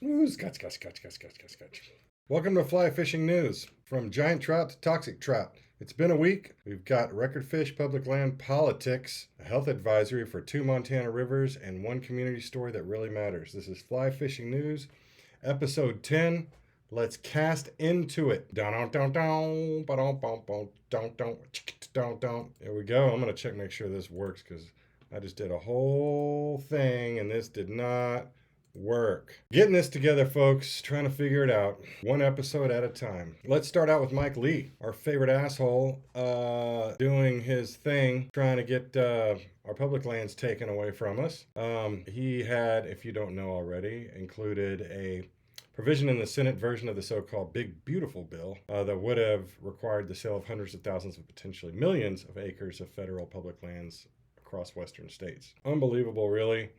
Ooh, scotch. Welcome to Fly Fishing News. From giant trout to toxic trout. It's been a week. We've got record fish, public land politics, a health advisory for 2 Montana rivers, and one community story that really matters. This is Fly Fishing News, episode 10. Let's cast into it. Here we go. I'm going to check make sure this works because I just did a whole thing and this did not work. Getting this together, folks, trying to figure it out one episode at a time. Let's start out with Mike Lee, our favorite asshole, doing his thing, trying to get our public lands taken away from us. He had, if you don't know already, included a provision in the Senate version of the so-called Big Beautiful Bill that would have required the sale of hundreds of thousands of potentially millions of acres of federal public lands across western states. Unbelievable, really.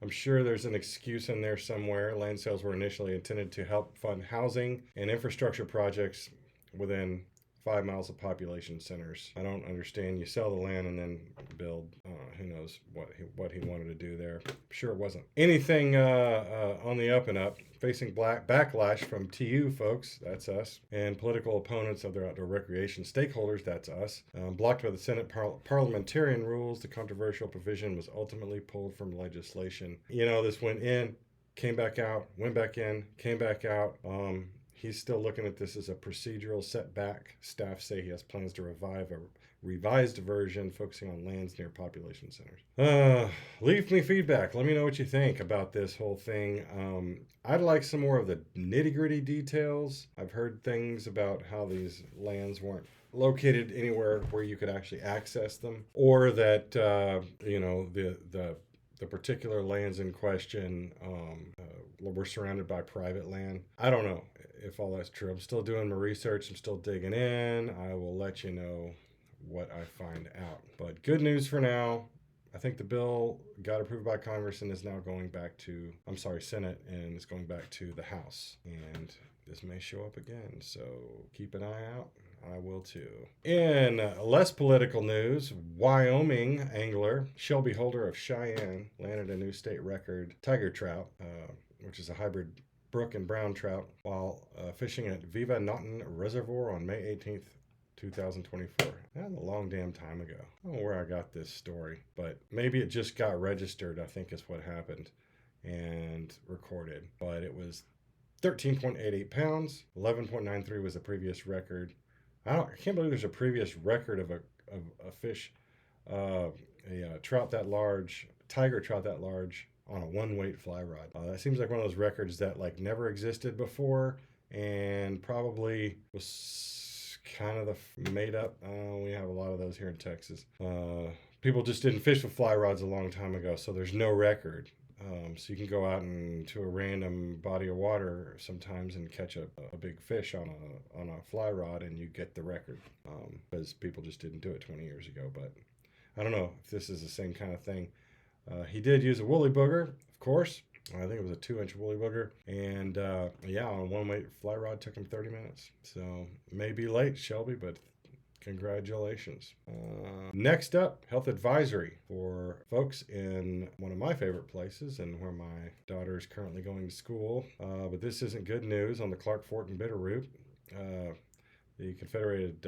I'm sure there's an excuse in there somewhere. Land sales were initially intended to help fund housing and infrastructure projects within 5 miles of population centers. I don't understand. You sell the land and then build. Who knows what he wanted to do there. I'm sure it wasn't anything on the up and up. Facing backlash from TU folks, that's us, and political opponents of their outdoor recreation stakeholders, that's us. Blocked by the Senate parliamentarian rules, the controversial provision was ultimately pulled from legislation. This went in, came back out, went back in, came back out. He's still looking at this as a procedural setback. Staff say he has plans to revive a revised version focusing on lands near population centers. Leave me feedback. Let me know what you think about this whole thing. I'd like some more of the nitty-gritty details. I've heard things about how these lands weren't located anywhere where you could actually access them, or that the particular lands in question were surrounded by private land. I don't know if all that's true. I'm still doing my research. I'm still digging in. I will let you know what I find out. But good news for now. I think the bill got approved by Congress and is now going back to, Senate, and it's going back to the House. And this may show up again, so keep an eye out. I will too. In less political news, Wyoming angler Shelby Holder of Cheyenne landed a new state record tiger trout, which is a hybrid brook and brown trout, while fishing at Viva Naughton Reservoir on May 18th, 2024. That was a long damn time ago. I don't know where I got this story, but maybe it just got registered, I think is what happened, and recorded. But it was 13.88 pounds. 11.93 was the previous record. I can't believe there's a previous record of a fish, a trout that large, tiger trout that large on a one-weight fly rod. That seems like one of those records that never existed before and probably was kind of the made up. We have a lot of those here in Texas. People just didn't fish with fly rods a long time ago, so there's no record. So you can go out to a random body of water sometimes and catch a big fish on a fly rod, and you get the record because people just didn't do it 20 years ago. But I don't know if this is the same kind of thing. He did use a woolly booger, of course. I think it was a 2-inch woolly booger, and on a one-weight fly rod took him 30 minutes. So maybe late, Shelby, but congratulations. Next up, health advisory for folks in one of my favorite places and where my daughter is currently going to school. But this isn't good news. On the Clark Fork and Bitterroot, the Confederated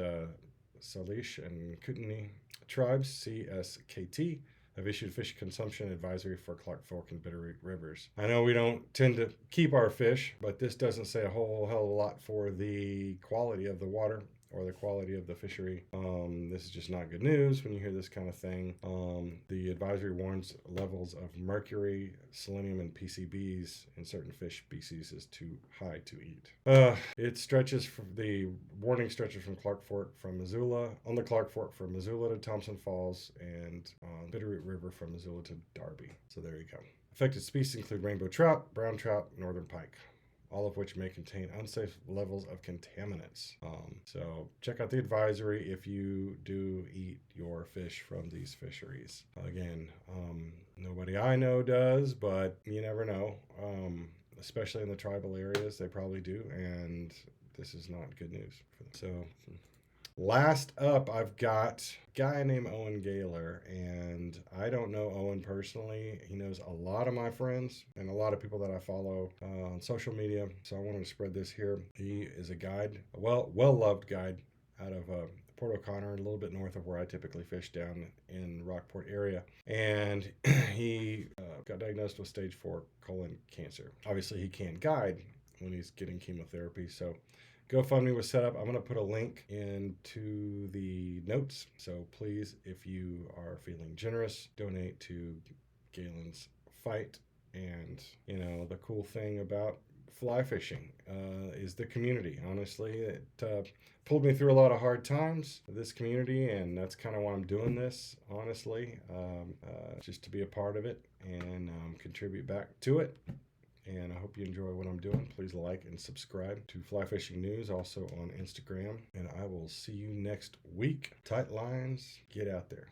Salish and Kootenai tribes, CSKT, have issued fish consumption advisory for Clark Fork and Bitterroot rivers. I know we don't tend to keep our fish, but this doesn't say a whole hell of a lot for the quality of the water or the quality of the fishery. This is just not good news when you hear this kind of thing. The advisory warns levels of mercury, selenium, and PCBs in certain fish species is too high to eat. The warning stretches from Clark Fork from Missoula, on the Clark Fork from Missoula to Thompson Falls, and on Bitterroot River from Missoula to Darby. So there you go. Affected species include rainbow trout, brown trout, northern pike, all of which may contain unsafe levels of contaminants. So check out the advisory if you do eat your fish from these fisheries. Again, nobody I know does, but you never know. Especially in the tribal areas, they probably do, and this is not good news for them. So Last up, I've got a guy named Owen Gayler, and I don't know Owen personally. He knows a lot of my friends and a lot of people that I follow on social media, so I wanted to spread this here. He is a guide, a well-loved guide out of Port O'Connor, a little bit north of where I typically fish down in Rockport area. And he got diagnosed with stage 4 colon cancer. Obviously, he can't guide when he's getting chemotherapy, so GoFundMe was set up. I'm going to put a link into the notes. So please, if you are feeling generous, donate to Galen's fight. And, the cool thing about fly fishing is the community. Honestly, it pulled me through a lot of hard times, this community, and that's kind of why I'm doing this, honestly, just to be a part of it and contribute back to it. And I hope you enjoy what I'm doing. Please like and subscribe to Fly Fishing News, also on Instagram. And I will see you next week. Tight lines, get out there.